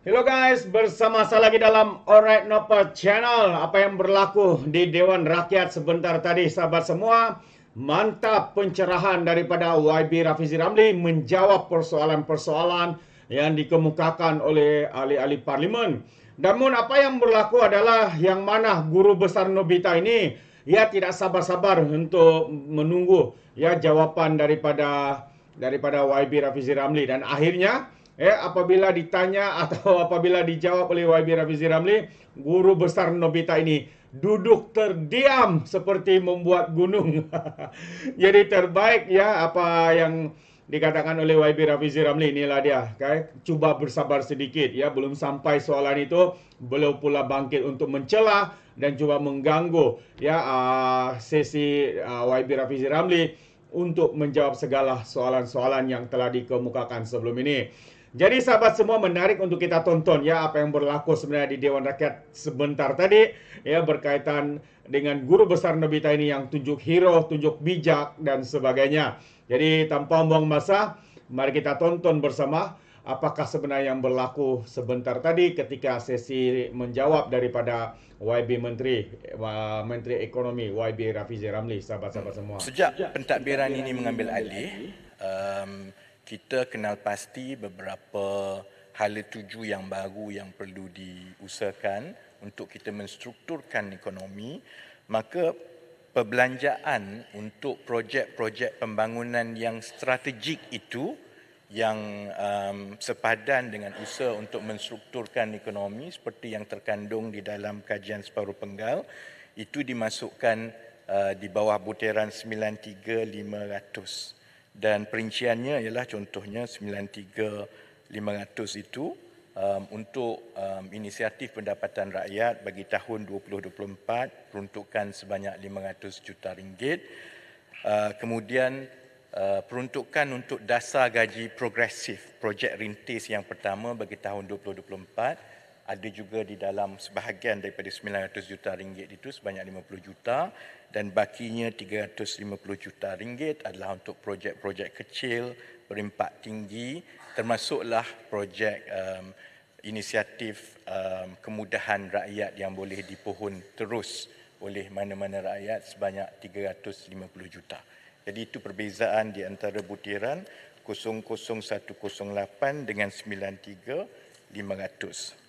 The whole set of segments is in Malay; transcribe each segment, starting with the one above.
Hello guys, bersama saya lagi dalam Alright Nopa Channel. Apa yang berlaku di Dewan Rakyat sebentar tadi, sahabat semua? Mantap pencerahan daripada YB Rafizi Ramli menjawab persoalan-persoalan yang dikemukakan oleh ahli-ahli parlimen. Namun apa yang berlaku adalah yang mana guru besar Nobita ini, ia tidak sabar-sabar untuk menunggu jawapan daripada YB Rafizi Ramli, dan akhirnya apabila ditanya atau apabila dijawab oleh YB Rafizi Ramli, guru besar Nobita ini duduk terdiam seperti membuat gunung. Jadi terbaik apa yang dikatakan oleh YB Rafizi Ramli, inilah dia. Cuba bersabar sedikit ya, belum sampai soalan itu, belum pula bangkit untuk mencela dan cuba mengganggu sesi YB Rafizi Ramli untuk menjawab segala soalan-soalan yang telah dikemukakan sebelum ini. Jadi sahabat semua, menarik untuk kita tonton apa yang berlaku sebenarnya di Dewan Rakyat sebentar tadi berkaitan dengan guru besar Nobita ini yang tunjuk hero, tunjuk bijak dan sebagainya. Jadi tanpa buang masa, mari kita tonton bersama apakah sebenarnya yang berlaku sebentar tadi ketika sesi menjawab daripada Menteri Ekonomi YB Rafizi Ramli, sahabat-sahabat semua. Sejak pentadbiran ini mengambil alih, kita kenal pasti beberapa hala tuju yang baru yang perlu diusahakan untuk kita menstrukturkan ekonomi. Maka perbelanjaan untuk projek-projek pembangunan yang strategik itu yang sepadan dengan usaha untuk menstrukturkan ekonomi seperti yang terkandung di dalam kajian separuh penggal itu dimasukkan di bawah butiran 93,500, dan perinciannya ialah contohnya 93,500 itu untuk inisiatif pendapatan rakyat bagi tahun 2024 peruntukan sebanyak 500 juta ringgit. Kemudian peruntukan untuk dasar gaji progresif projek rintis yang pertama bagi tahun 2024 ada juga di dalam sebahagian daripada 900 juta ringgit itu sebanyak 50 juta, dan bakinya 350 juta ringgit adalah untuk projek-projek kecil berimpak tinggi, termasuklah projek inisiatif kemudahan rakyat yang boleh dipohon terus oleh mana-mana rakyat sebanyak 350 juta. Jadi itu perbezaan di antara butiran 00108 dengan 93,500.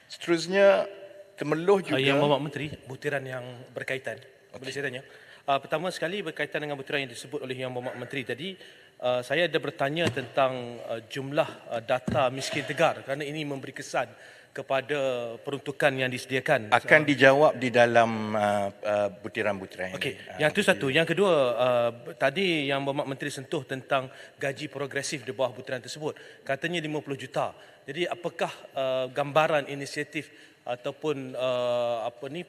Seterusnya, Temeloh juga... Yang Bapak Menteri, butiran yang berkaitan. Boleh saya tanya? Pertama sekali berkaitan dengan butiran yang disebut oleh Yang Bapak Menteri tadi, saya ada bertanya tentang jumlah data miskin tegar kerana ini memberi kesan kepada peruntukan yang disediakan. Akan dijawab di dalam butiran-butiran ini. Okey, yang itu satu. Yang kedua, tadi Yang Bapak Menteri sentuh tentang gaji progresif di bawah butiran tersebut. Katanya 50 juta. Jadi apakah gambaran inisiatif ataupun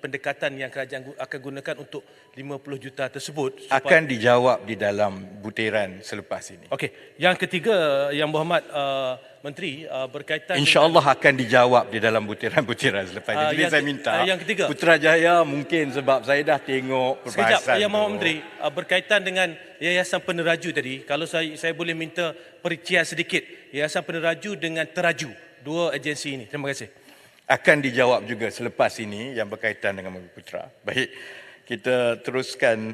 pendekatan yang kerajaan akan gunakan untuk 50 juta tersebut? Akan dijawab di dalam butiran selepas ini. Okey, yang ketiga Yang Berhormat Menteri berkaitan InsyaAllah akan dijawab di dalam butiran-butiran selepas ini. Jadi saya minta yang ketiga, Putrajaya mungkin sebab saya dah tengok perbahasan sekejap, Yang Berhormat Menteri berkaitan dengan Yayasan Peneraju tadi, kalau saya boleh minta perincian sedikit Yayasan Peneraju dengan Teraju, dua agensi ini. Terima kasih. Akan dijawab juga selepas ini yang berkaitan dengan Bumi Putra. Baik, kita teruskan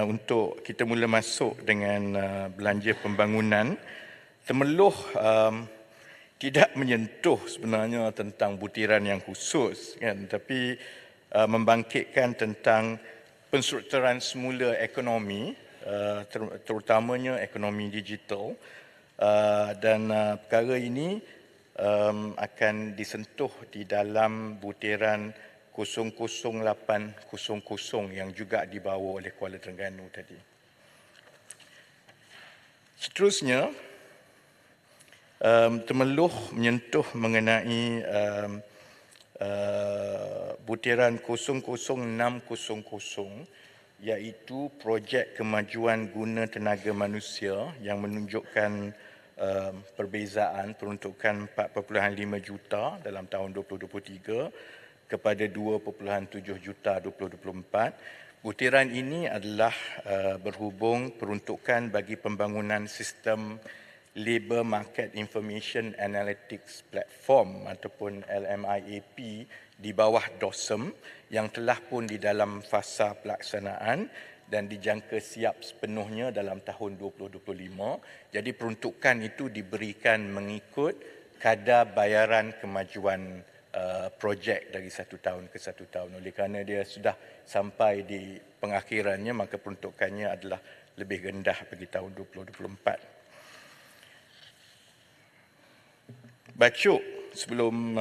untuk kita mula masuk dengan belanja pembangunan. Temeloh tidak menyentuh sebenarnya tentang butiran yang khusus, kan, tapi membangkitkan tentang penstrukturan semula ekonomi, terutamanya ekonomi digital, dan perkara ini akan disentuh di dalam butiran 00800 yang juga dibawa oleh Kuala Terengganu tadi. Seterusnya, Temeloh menyentuh mengenai butiran 00600, iaitu projek kemajuan guna tenaga manusia yang menunjukkan perbezaan peruntukan 4.5 juta dalam tahun 2023 kepada 2.7 juta 2024. Butiran ini adalah berhubung peruntukan bagi pembangunan sistem Labour Market Information Analytics Platform ataupun LMIAP di bawah DOSM yang telah pun di dalam fasa pelaksanaan dan dijangka siap sepenuhnya dalam tahun 2025. Jadi peruntukan itu diberikan mengikut kadar bayaran kemajuan projek dari satu tahun ke satu tahun. Oleh kerana dia sudah sampai di pengakhirannya, maka peruntukannya adalah lebih rendah bagi tahun 2024. Bacuk, sebelum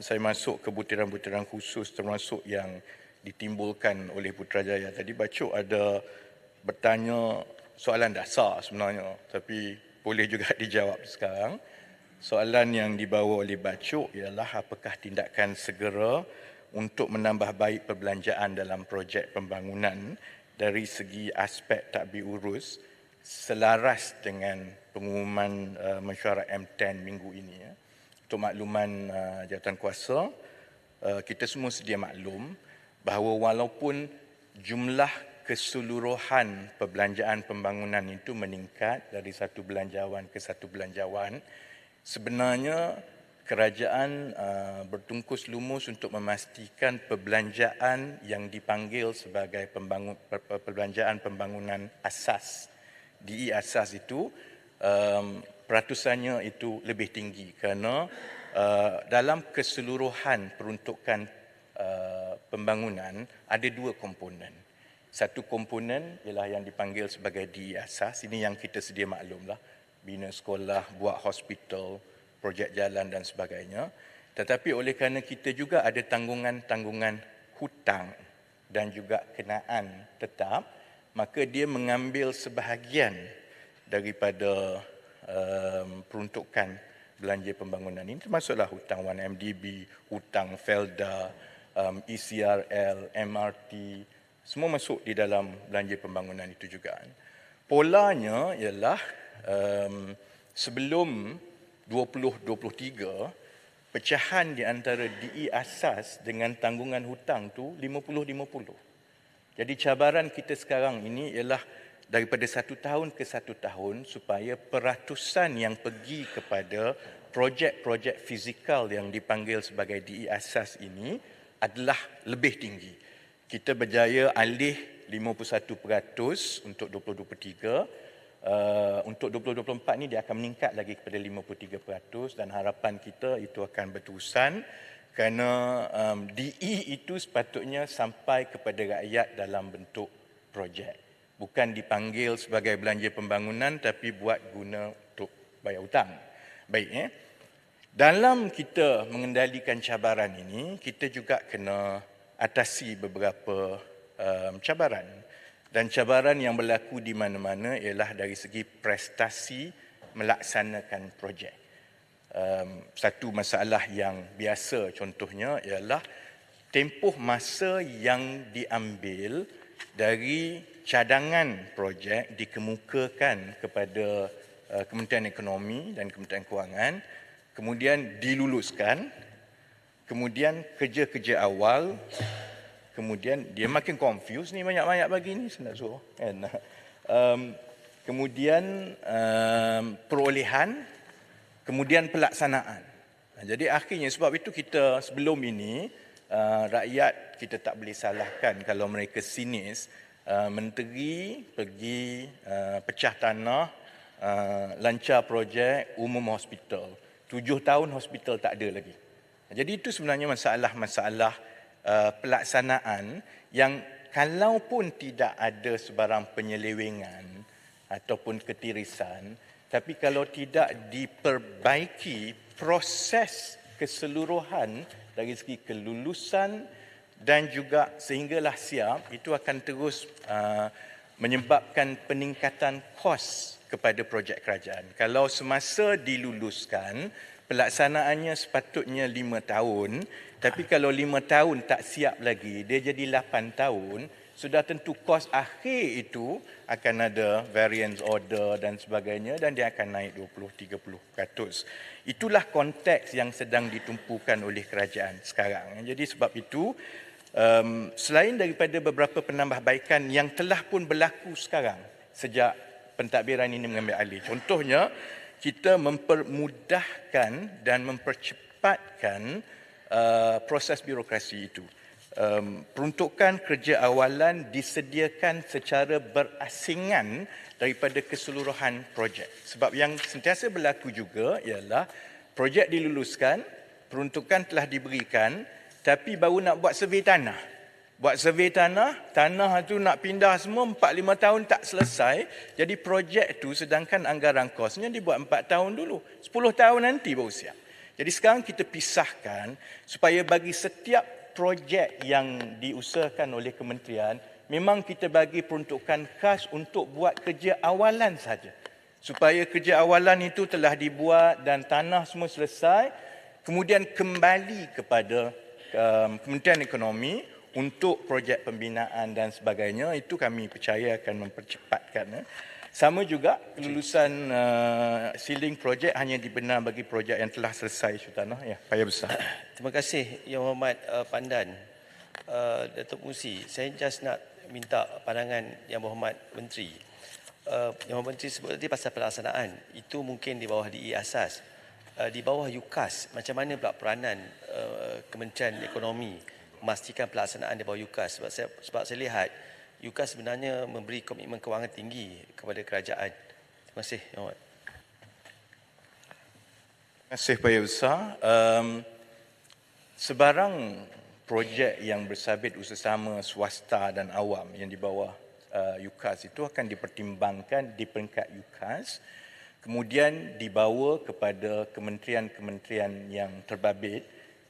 saya masuk ke butiran-butiran khusus termasuk yang ditimbulkan oleh Putrajaya tadi, Bacuk ada bertanya soalan dasar sebenarnya, tapi boleh juga dijawab sekarang. Soalan yang dibawa oleh Bacuk ialah apakah tindakan segera untuk menambah baik perbelanjaan dalam projek pembangunan dari segi aspek tadbir urus selaras dengan pengumuman mesyuarat M10 minggu ini. Untuk makluman jawatankuasa, kita semua sedia maklum bahawa walaupun jumlah keseluruhan perbelanjaan pembangunan itu meningkat dari satu belanjawan ke satu belanjawan, sebenarnya kerajaan bertungkus lumus untuk memastikan perbelanjaan yang dipanggil sebagai perbelanjaan pembangunan asas, DE asas itu peratusannya itu lebih tinggi kerana dalam keseluruhan peruntukan pembangunan ada dua komponen. Satu komponen ialah yang dipanggil sebagai DE asas, ini yang kita sedia maklumlah, bina sekolah, buat hospital, projek jalan dan sebagainya. Tetapi oleh kerana kita juga ada tanggungan-tanggungan hutang dan juga kenaan tetap, maka dia mengambil sebahagian daripada peruntukan belanja pembangunan ini, termasuklah hutang 1MDB, hutang Felda, ECRL, MRT, semua masuk di dalam belanja pembangunan itu juga. Polanya ialah sebelum 2023, pecahan di antara DE asas dengan tanggungan hutang tu 50-50. Jadi cabaran kita sekarang ini ialah daripada satu tahun ke satu tahun supaya peratusan yang pergi kepada projek-projek fizikal yang dipanggil sebagai DE asas ini adalah lebih tinggi. Kita berjaya alih 51% untuk 2023. Untuk 2024 ni dia akan meningkat lagi kepada 53% dan harapan kita itu akan berterusan kerana DE itu sepatutnya sampai kepada rakyat dalam bentuk projek. Bukan dipanggil sebagai belanja pembangunan tapi buat guna untuk bayar hutang. Baik, dalam kita mengendalikan cabaran ini, kita juga kena atasi beberapa cabaran. Dan cabaran yang berlaku di mana-mana ialah dari segi prestasi melaksanakan projek. Satu masalah yang biasa contohnya ialah tempoh masa yang diambil dari cadangan projek dikemukakan kepada Kementerian Ekonomi dan Kementerian Kewangan, kemudian diluluskan, kemudian kerja-kerja awal, kemudian dia makin confused ni, banyak-banyak bagi ni saya nak suruh kan. Kemudian perolehan, kemudian pelaksanaan. Jadi akhirnya sebab itu kita sebelum ini rakyat kita tak boleh salahkan kalau mereka sinis. Menteri pergi pecah tanah, lancar projek umum hospital. 7 tahun hospital tak ada lagi. Jadi itu sebenarnya masalah-masalah pelaksanaan yang kalau pun tidak ada sebarang penyelewengan ataupun ketirisan, tapi kalau tidak diperbaiki proses keseluruhan dari segi kelulusan dan juga sehinggalah siap, itu akan terus menyebabkan peningkatan kos kepada projek kerajaan. Kalau semasa diluluskan, pelaksanaannya sepatutnya 5 tahun, tapi kalau 5 tahun tak siap lagi, dia jadi 8 tahun, sudah tentu kos akhir itu akan ada variance order dan sebagainya dan dia akan naik 20-30%. Itulah konteks yang sedang ditumpukan oleh kerajaan sekarang. Jadi sebab itu, selain daripada beberapa penambahbaikan yang telah pun berlaku sekarang sejak pentadbiran ini mengambil alih. Contohnya, kita mempermudahkan dan mempercepatkan proses birokrasi itu. Peruntukan kerja awalan disediakan secara berasingan daripada keseluruhan projek. Sebab yang sentiasa berlaku juga ialah projek diluluskan, peruntukan telah diberikan, tapi baru nak buat survey tanah. Buat survey tanah tu nak pindah semua 4-5 tahun tak selesai. Jadi projek tu sedangkan anggaran kosnya dibuat 4 tahun dulu. 10 tahun nanti baru siap. Jadi sekarang kita pisahkan supaya bagi setiap projek yang diusahakan oleh kementerian, memang kita bagi peruntukan khas untuk buat kerja awalan saja. Supaya kerja awalan itu telah dibuat dan tanah semua selesai, kemudian kembali kepada Kementerian Ekonomi untuk projek pembinaan dan sebagainya. Itu kami percaya akan mempercepatkan. Sama juga kelulusan sealing projek hanya dibenar bagi projek yang telah selesai isu tanah. Ya, payah besar. Terima kasih Yang Hormat Pandan. Datuk Musi, saya just nak minta pandangan Yang Berhormat Menteri. Yang Berhormat Menteri sebut tadi pasal pelaksanaan. Itu mungkin di bawah DI Asas. Di bawah UKAS, macam mana pula peranan Kementerian Ekonomi memastikan pelaksanaan di bawah UKAS? Sebab saya lihat UKAS sebenarnya memberi komitmen kewangan tinggi kepada kerajaan. Terima kasih, Yang Hormat. Terima kasih Payah Besar. Sebarang projek yang bersabit usaha swasta dan awam yang di bawah UKAS itu akan dipertimbangkan di peringkat UKAS, kemudian dibawa kepada kementerian-kementerian yang terbabit,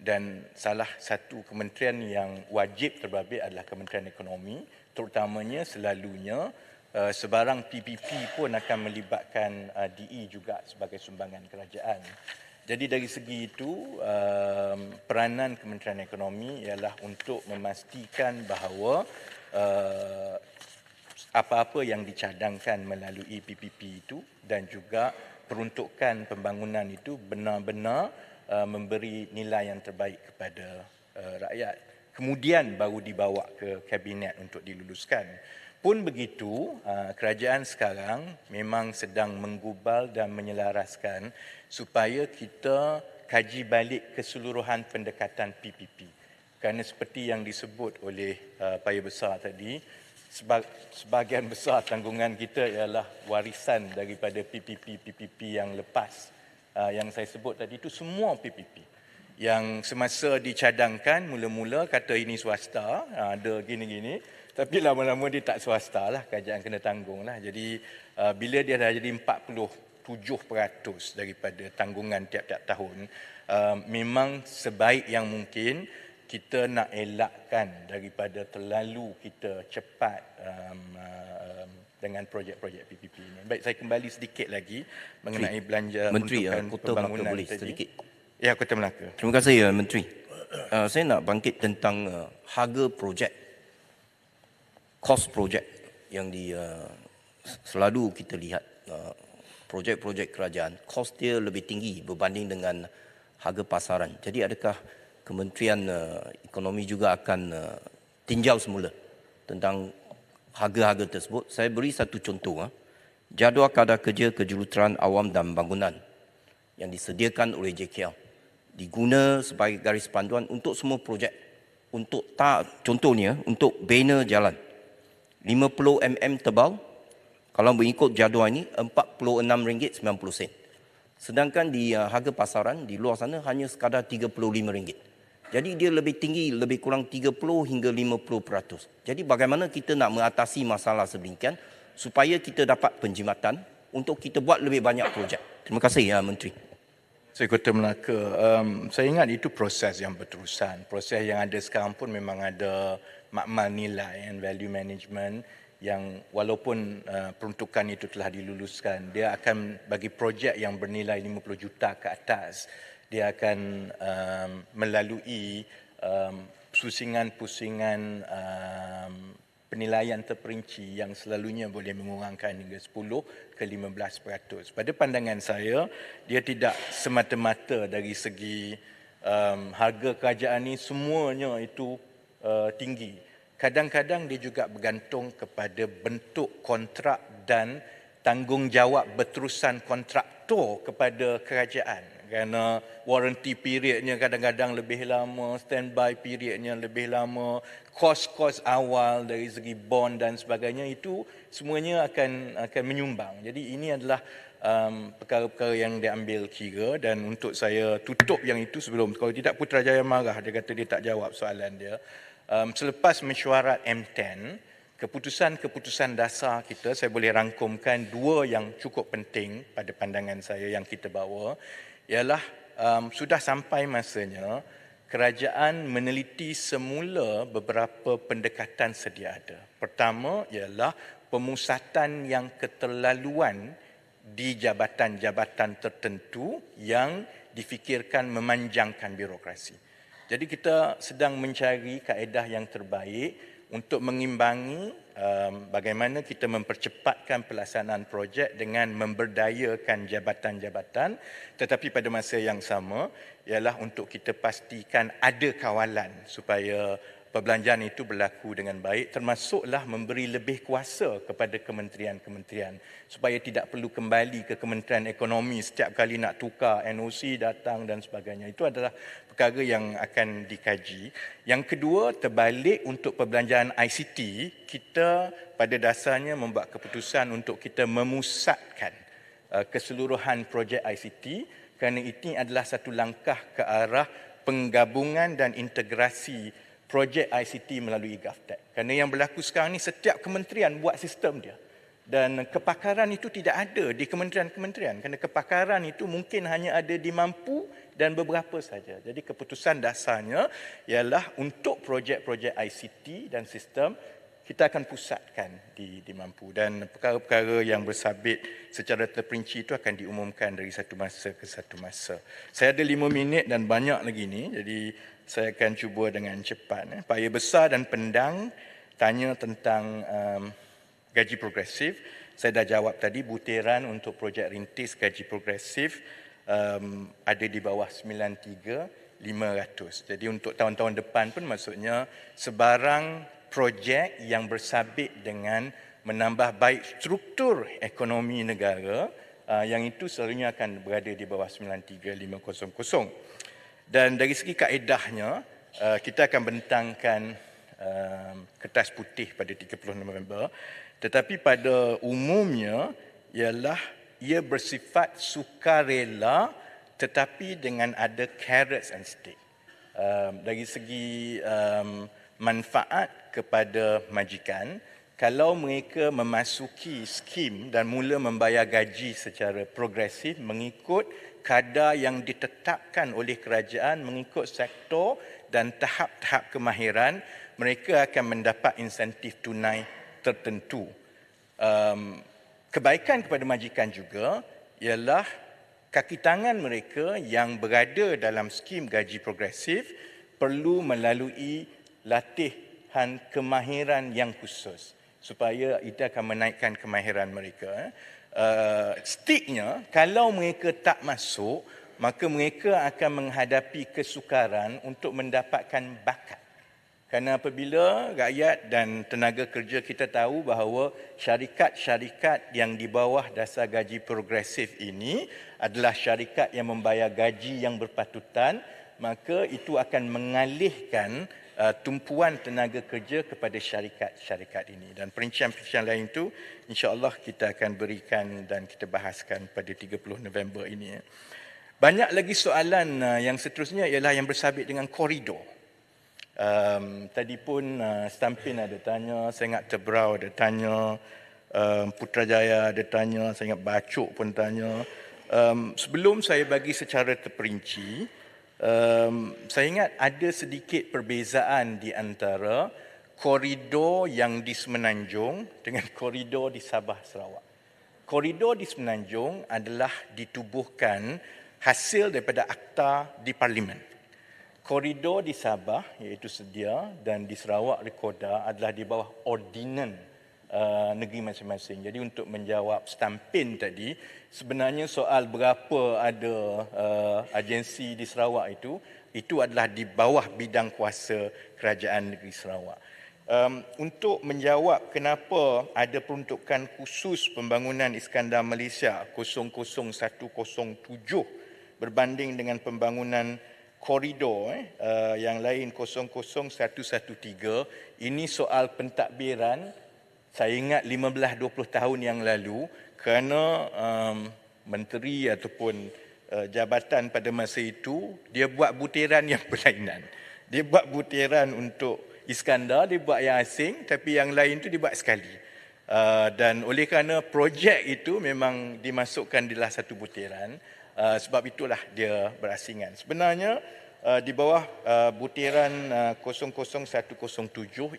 dan salah satu kementerian yang wajib terbabit adalah Kementerian Ekonomi, terutamanya selalunya sebarang PPP pun akan melibatkan DE juga sebagai sumbangan kerajaan. Jadi dari segi itu, peranan Kementerian Ekonomi ialah untuk memastikan bahawa apa-apa yang dicadangkan melalui PPP itu dan juga peruntukan pembangunan itu benar-benar memberi nilai yang terbaik kepada rakyat. Kemudian baru dibawa ke kabinet untuk diluluskan. Pun begitu, kerajaan sekarang memang sedang menggubal dan menyelaraskan supaya kita kaji balik keseluruhan pendekatan PPP. Kerana seperti yang disebut oleh Payah Besar tadi, sebahagian besar tanggungan kita ialah warisan daripada PPP yang lepas. Yang saya sebut tadi itu semua PPP. Yang semasa dicadangkan, mula-mula kata ini swasta, ada gini-gini. Tapi lama-lama dia tak swasta lah, kerajaan kena tanggung lah. Jadi bila dia dah jadi 47% daripada tanggungan tiap-tiap tahun, memang sebaik yang mungkin kita nak elakkan daripada terlalu kita cepat dengan projek-projek PPP ini. Baik, saya kembali sedikit lagi mengenai belanja Menteri, untuk pembangunan boleh tadi. sedikit. Ya, Kota Melaka. Terima kasih Menteri. Saya nak bangkit tentang harga projek, kos projek yang selalu kita lihat projek-projek kerajaan, kos dia lebih tinggi berbanding dengan harga pasaran. Jadi adakah Kementerian Ekonomi juga akan tinjau semula tentang harga-harga tersebut? Saya beri satu contoh. Jadual kadar kerja kejuruteraan awam dan bangunan yang disediakan oleh JKL diguna sebagai garis panduan untuk semua projek. Contohnya untuk banner jalan 50 mm tebal, kalau mengikut jadual ini RM46.90. Sedangkan di harga pasaran di luar sana hanya sekadar RM35. Jadi dia lebih tinggi, lebih kurang 30 hingga 50%. Jadi bagaimana kita nak mengatasi masalah sedemikian supaya kita dapat penjimatan untuk kita buat lebih banyak projek. Terima kasih Menteri. Saya Kota Melaka, saya ingat itu proses yang berterusan. Proses yang ada sekarang pun memang ada makmal nilai and value management yang walaupun peruntukan itu telah diluluskan, dia akan bagi projek yang bernilai 50 juta ke atas, dia akan melalui pusingan-pusingan penilaian terperinci yang selalunya boleh mengurangkan hingga 10 ke 15%. Pada pandangan saya, dia tidak semata-mata dari segi harga kerajaan ini semuanya itu tinggi. Kadang-kadang dia juga bergantung kepada bentuk kontrak dan tanggungjawab berterusan kontraktor kepada kerajaan. Kerana warranty periodnya kadang-kadang lebih lama, standby periodnya lebih lama, kos-kos awal dari segi bond dan sebagainya, itu semuanya akan menyumbang. Jadi ini adalah perkara-perkara yang diambil kira, dan untuk saya tutup yang itu sebelum, kalau tidak Putrajaya marah, dia kata dia tak jawab soalan dia. Selepas mesyuarat M10, keputusan-keputusan dasar kita, saya boleh rangkumkan dua yang cukup penting pada pandangan saya yang kita bawa, ialah sudah sampai masanya kerajaan meneliti semula beberapa pendekatan sedia ada. Pertama ialah pemusatan yang keterlaluan di jabatan-jabatan tertentu yang difikirkan memanjangkan birokrasi. Jadi kita sedang mencari kaedah yang terbaik untuk mengimbangi bagaimana kita mempercepatkan pelaksanaan projek dengan memberdayakan jabatan-jabatan, tetapi pada masa yang sama ialah untuk kita pastikan ada kawalan supaya perbelanjaan itu berlaku dengan baik, termasuklah memberi lebih kuasa kepada kementerian-kementerian supaya tidak perlu kembali ke Kementerian Ekonomi setiap kali nak tukar NOC datang dan sebagainya. Itu adalah perkara yang akan dikaji. Yang kedua, terbalik untuk perbelanjaan ICT, kita pada dasarnya membuat keputusan untuk kita memusatkan keseluruhan projek ICT, kerana ini adalah satu langkah ke arah penggabungan dan integrasi projek ICT melalui GovTech. Kerana yang berlaku sekarang ni, setiap kementerian buat sistem dia. Dan kepakaran itu tidak ada di kementerian-kementerian. Kerana kepakaran itu mungkin hanya ada di Mampu dan beberapa saja. Jadi keputusan dasarnya ialah untuk projek-projek ICT dan sistem, kita akan pusatkan di Mampu. Dan perkara-perkara yang bersabit secara terperinci itu akan diumumkan dari satu masa ke satu masa. Saya ada 5 minit dan banyak lagi ni, jadi saya akan cuba dengan cepat. Paya Besar dan Pendang tanya tentang gaji progresif. Saya dah jawab tadi, butiran untuk projek rintis gaji progresif ada di bawah 93,500. Jadi untuk tahun-tahun depan pun maksudnya sebarang projek yang bersabit dengan menambah baik struktur ekonomi negara, yang itu selalunya akan berada di bawah 93,500. Dan dari segi kaedahnya, kita akan bentangkan kertas putih pada 30 November, tetapi pada umumnya ialah ia bersifat sukarela tetapi dengan ada carrots and stick. Dari segi manfaat kepada majikan, kalau mereka memasuki skim dan mula membayar gaji secara progresif mengikut kadar yang ditetapkan oleh kerajaan, mengikut sektor dan tahap-tahap kemahiran, mereka akan mendapat insentif tunai tertentu. Kebaikan kepada majikan juga ialah kaki tangan mereka yang berada dalam skim gaji progresif perlu melalui latihan kemahiran yang khusus supaya itu akan menaikkan kemahiran mereka. Sticknya, kalau mereka tak masuk, maka mereka akan menghadapi kesukaran untuk mendapatkan bakat. Kerana apabila rakyat dan tenaga kerja kita tahu bahawa syarikat-syarikat yang di bawah dasar gaji progresif ini adalah syarikat yang membayar gaji yang berpatutan, maka itu akan mengalihkan tumpuan tenaga kerja kepada syarikat-syarikat ini. Dan perincian-perincian lain itu insya-Allah kita akan berikan dan kita bahaskan pada 30 November ini. Banyak lagi soalan yang seterusnya ialah yang bersabit dengan koridor. Tadi pun Stampin ada tanya, saya ingat Tebrau ada tanya, Putrajaya ada tanya, saya ingat Bacok pun tanya. Sebelum saya bagi secara terperinci, saya ingat ada sedikit perbezaan di antara koridor yang di Semenanjung dengan koridor di Sabah Sarawak. Koridor di Semenanjung adalah ditubuhkan hasil daripada akta di Parlimen. Koridor di Sabah iaitu sedia dan di Sarawak rekorda adalah di bawah ordinan negeri masing-masing. Jadi untuk menjawab Stampin tadi, sebenarnya soal berapa ada agensi di Sarawak itu adalah di bawah bidang kuasa kerajaan negeri Sarawak. Untuk menjawab kenapa ada peruntukan khusus pembangunan Iskandar Malaysia 00107 berbanding dengan pembangunan koridor yang lain 00113, ini soal pentadbiran. Saya ingat 15-20 tahun yang lalu, kerana menteri ataupun jabatan pada masa itu, dia buat butiran yang berlainan. Dia buat butiran untuk Iskandar, dia buat yang asing, tapi yang lain tu dia buat sekali. Dan oleh kerana projek itu memang dimasukkan dalam satu butiran, sebab itulah dia berasingan. Sebenarnya di bawah butiran 00107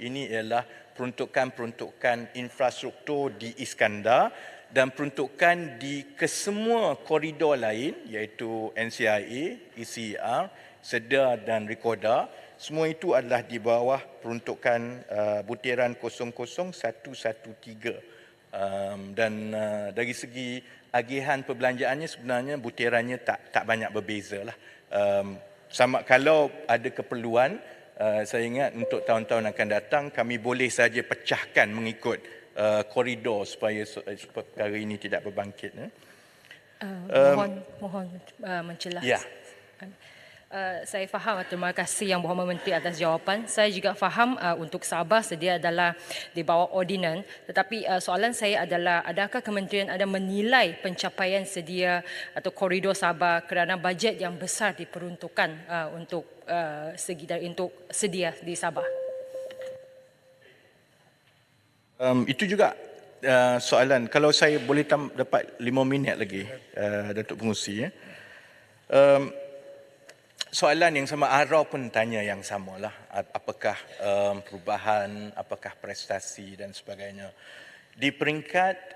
ini ialah peruntukan-peruntukan infrastruktur di Iskandar dan peruntukan di kesemua koridor lain iaitu NCIA, ECR, SEDA dan Rikoda. Semua itu adalah di bawah peruntukan butiran 00113. Dan dari segi agihan perbelanjaannya sebenarnya butirannya tak banyak berbeza lah. Sama kalau ada keperluan, saya ingat untuk tahun-tahun akan datang kami boleh saja pecahkan mengikut koridor supaya perkara ini tidak berbangkit. Mohon mencelas. Ya. Saya faham, terima kasih Yang Berhormat Menteri atas jawapan. Saya juga faham untuk Sabah sedia adalah di bawah ordinan. Tetapi soalan saya adalah, adakah kementerian ada menilai pencapaian sedia atau koridor Sabah kerana bajet yang besar diperuntukkan untuk sedia di Sabah? Itu juga soalan. Kalau saya boleh dapat 5 minit lagi, Datuk Pengerusi. Soalan yang sama, Ara pun tanya yang samalah. Apakah perubahan, apakah prestasi dan sebagainya. Di peringkat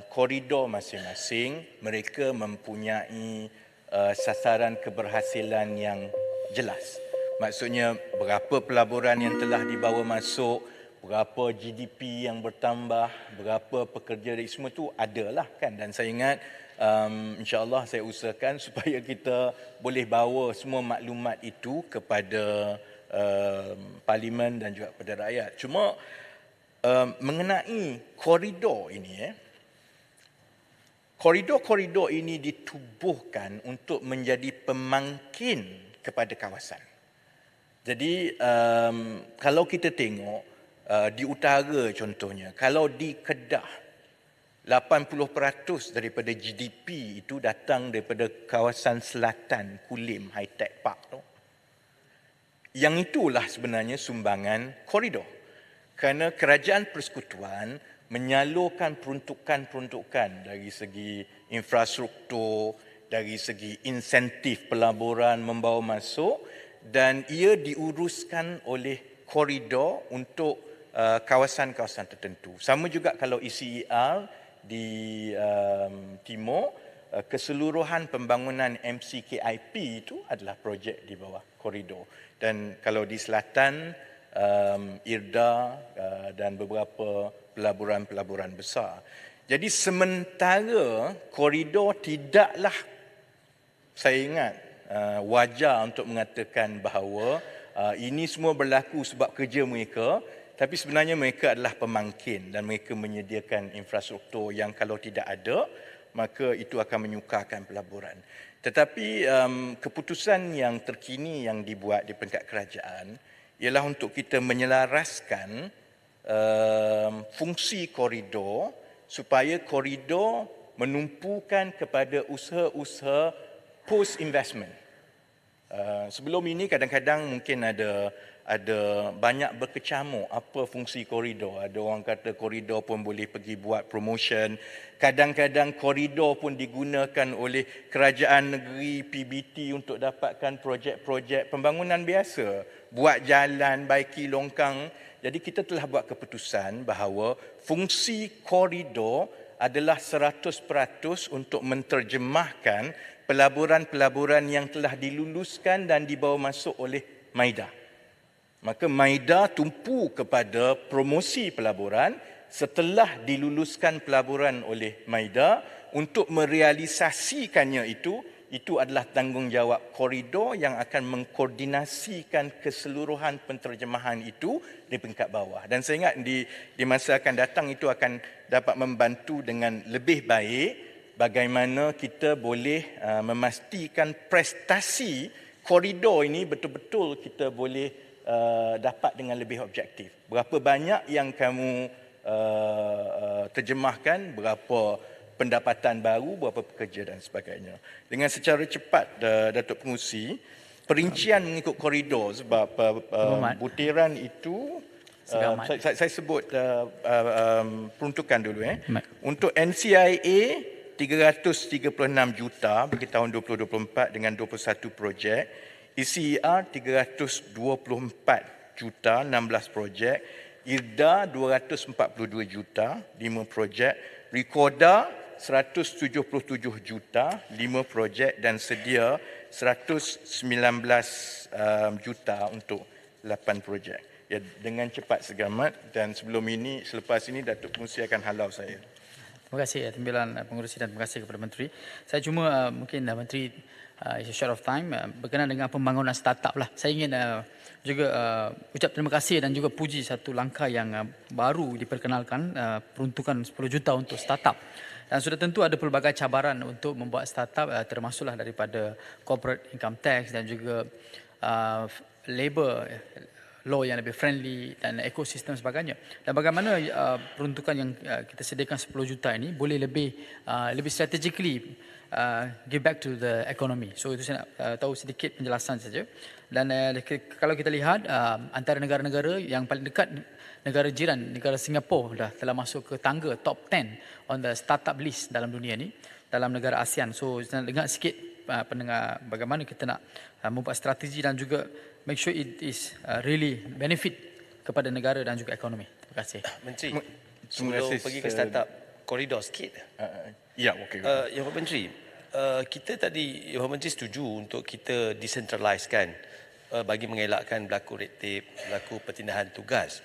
koridor masing-masing, mereka mempunyai sasaran keberhasilan yang jelas. Maksudnya berapa pelaburan yang telah dibawa masuk, berapa GDP yang bertambah, berapa pekerja, semua tu adalah kan. Dan saya ingat InsyaAllah saya usahakan supaya kita boleh bawa semua maklumat itu kepada Parlimen dan juga kepada rakyat. Cuma mengenai koridor ini, koridor-koridor ini ditubuhkan untuk menjadi pemangkin kepada kawasan. Jadi kalau kita tengok di utara contohnya, kalau di Kedah, 80% daripada GDP itu datang daripada kawasan selatan Kulim High Tech Park tu. Yang itulah sebenarnya sumbangan koridor. Kerana kerajaan persekutuan menyalurkan peruntukan-peruntukan dari segi infrastruktur, dari segi insentif pelaburan membawa masuk, dan ia diuruskan oleh koridor untuk kawasan-kawasan tertentu. Sama juga kalau ECER di timur, keseluruhan pembangunan MCKIP itu adalah projek di bawah koridor. Dan kalau di selatan, IRDA dan beberapa pelaburan-pelaburan besar. Jadi sementara koridor tidaklah, saya ingat, wajar untuk mengatakan bahawa ini semua berlaku sebab kerja mereka, tapi sebenarnya mereka adalah pemangkin dan mereka menyediakan infrastruktur yang kalau tidak ada, maka itu akan menyukarkan pelaburan. Tetapi keputusan yang terkini yang dibuat di peringkat kerajaan ialah untuk kita menyelaraskan fungsi koridor supaya koridor menumpukan kepada usaha-usaha post-investment. Sebelum ini kadang-kadang mungkin ada banyak berkecamuk apa fungsi koridor. Ada orang kata koridor pun boleh pergi buat promotion. Kadang-kadang koridor pun digunakan oleh kerajaan negeri PBT untuk dapatkan projek-projek pembangunan biasa. Buat jalan, baiki longkang. Jadi kita telah buat keputusan bahawa fungsi koridor adalah 100% untuk menterjemahkan pelaburan-pelaburan yang telah diluluskan dan dibawa masuk oleh MAIDA. Maka MAIDA tumpu kepada promosi pelaburan setelah diluluskan pelaburan oleh MAIDA untuk merealisasikannya itu itu adalah tanggungjawab koridor yang akan mengkoordinasikan keseluruhan penterjemahan itu di peringkat bawah. Dan saya ingat di masa akan datang itu akan dapat membantu dengan lebih baik bagaimana kita boleh memastikan prestasi koridor ini betul-betul kita boleh dapat dengan lebih objektif. Berapa banyak yang kamu terjemahkan, berapa pendapatan baru, berapa pekerja dan sebagainya. Dengan secara cepat, Datuk Pengerusi, perincian mengikut koridor sebab butiran itu, saya sebut peruntukan dulu. Untuk NCIA, 336 juta bagi tahun 2024 dengan 21 projek. ECER, 324 juta, 16 projek. IRDA, 242 juta, 5 projek. Recorda, 177 juta, 5 projek dan sedia 119 juta untuk 8 projek. Ya, dengan cepat segamat dan selepas ini Datuk Pengerusi akan halau saya. Terima kasih Timbalan Pengerusi dan terima kasih kepada Menteri. Saya cuma mungkin Menteri is a short of time berkenaan dengan pembangunan startup lah. Saya ingin juga ucap terima kasih dan juga puji satu langkah yang baru diperkenalkan, peruntukan 10 juta untuk startup. Dan sudah tentu ada pelbagai cabaran untuk membuat startup, termasuklah daripada corporate income tax dan juga labor law yang lebih friendly dan ekosistem sebagainya. Dan bagaimana peruntukan yang kita sediakan 10 juta ini boleh lebih strategically give back to the economy. So itu saya nak tahu sedikit penjelasan saja. Dan kalau kita lihat antara negara-negara yang paling dekat, negara jiran, negara Singapura telah masuk ke tangga top 10 on the startup list dalam dunia ni, dalam negara ASEAN. So saya nak dengar sikit pendengar bagaimana kita nak membuat strategi dan juga make sure it is really benefit kepada negara dan juga ekonomi. Terima kasih. Menteri, sebelum pergi ke startup koridor sikit. Ya, okey. Yang Pak Menteri, kita tadi, Yang Menteri setuju untuk kita decentralisekan bagi mengelakkan berlaku red tape, berlaku pertindahan tugas.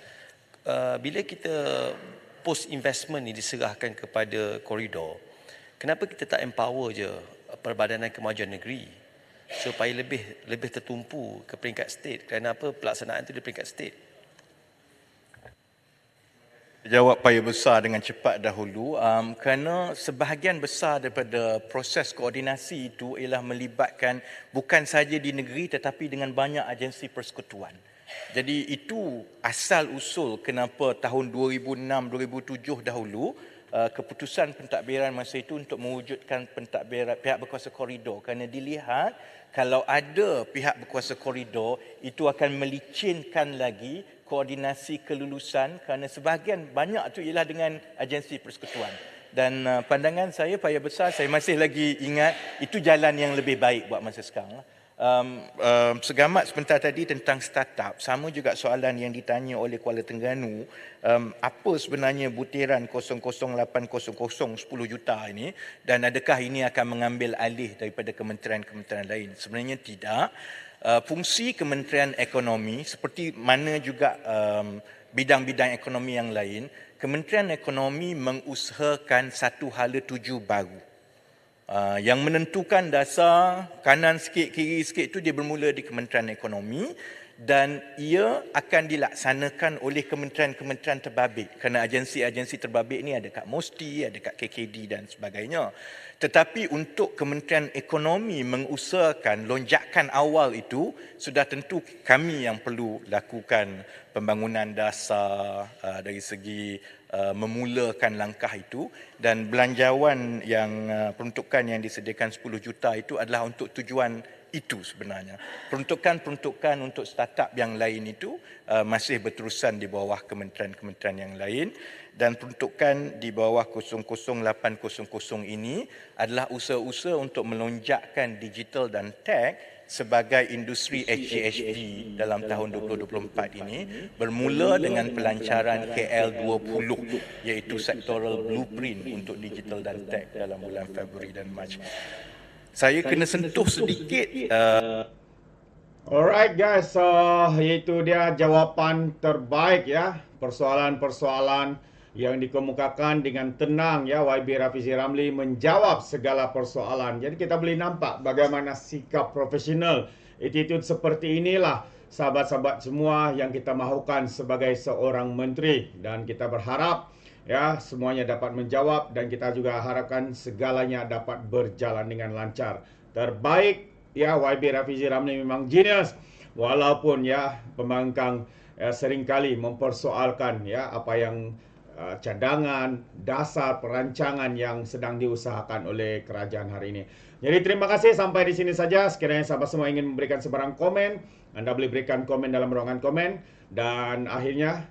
Bila kita post investment ni diserahkan kepada koridor, kenapa kita tak empower je Perbadanan Kemajuan Negeri supaya lebih tertumpu ke peringkat state? Kerana apa pelaksanaan itu di peringkat state? Jawab payah besar dengan cepat dahulu kerana sebahagian besar daripada proses koordinasi itu ialah melibatkan bukan sahaja di negeri tetapi dengan banyak agensi persekutuan. Jadi itu asal usul kenapa tahun 2006-2007 dahulu keputusan pentadbiran masa itu untuk mewujudkan pentadbiran pihak berkuasa koridor, kerana dilihat kalau ada pihak berkuasa koridor itu akan melicinkan lagi koordinasi kelulusan, kerana sebahagian banyak tu ialah dengan agensi persekutuan. Dan pandangan saya payah besar, saya masih lagi ingat itu jalan yang lebih baik buat masa sekarang. Segamat sebentar tadi tentang startup, sama juga soalan yang ditanya oleh Kuala Terengganu, apa sebenarnya butiran 00800 10 juta ini dan adakah ini akan mengambil alih daripada kementerian-kementerian lain? Sebenarnya tidak. Fungsi Kementerian Ekonomi seperti mana juga bidang-bidang ekonomi yang lain, Kementerian Ekonomi mengusahakan satu hala tuju baru. Yang menentukan dasar kanan sikit, kiri sikit itu dia bermula di Kementerian Ekonomi dan ia akan dilaksanakan oleh kementerian-kementerian terbabit kerana agensi-agensi terbabit ini ada kat MOSTI, ada kat KKD dan sebagainya. Tetapi untuk Kementerian Ekonomi mengusahakan lonjakan awal itu, sudah tentu kami yang perlu lakukan pembangunan dasar dari segi memulakan langkah itu, dan belanjawan yang peruntukan yang disediakan 10 juta itu adalah untuk tujuan itu sebenarnya. Peruntukan-peruntukan untuk startup yang lain itu masih berterusan di bawah kementerian-kementerian yang lain, dan peruntukan di bawah 00800 ini adalah usaha-usaha untuk melonjakkan digital dan tech sebagai industri HGHG dalam tahun 2024 ini, bermula dengan pelancaran KL20 iaitu sectoral blueprint untuk digital dan tech dalam bulan Februari dan Mac. Saya kena sentuh sedikit. Alright guys, itu dia jawapan terbaik ya, persoalan-persoalan yang dikemukakan dengan tenang ya. YB Rafizi Ramli menjawab segala persoalan. Jadi kita boleh nampak bagaimana sikap profesional, attitude seperti inilah sahabat-sahabat semua yang kita mahukan sebagai seorang menteri, dan kita berharap ya semuanya dapat menjawab, dan kita juga harapkan segalanya dapat berjalan dengan lancar. Terbaik ya, YB Rafizi Ramli memang genius, walaupun ya pembangkang seringkali mempersoalkan ya apa yang cadangan, dasar perancangan yang sedang diusahakan oleh kerajaan hari ini. Jadi terima kasih, sampai di sini saja. Sekiranya sahabat semua ingin memberikan sebarang komen, anda boleh berikan komen dalam ruangan komen. Dan akhirnya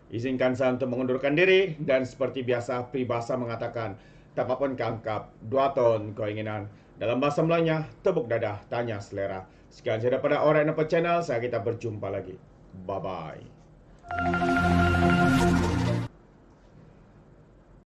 izinkan saya untuk mengundurkan diri, dan seperti biasa peribahasa mengatakan, tapapun keangkap, 2 ton keinginan. Dalam bahasa Melayunya, tepuk dadah, tanya selera. Sekian saja daripada Alright Nampak Channel, kita berjumpa lagi. Bye-bye.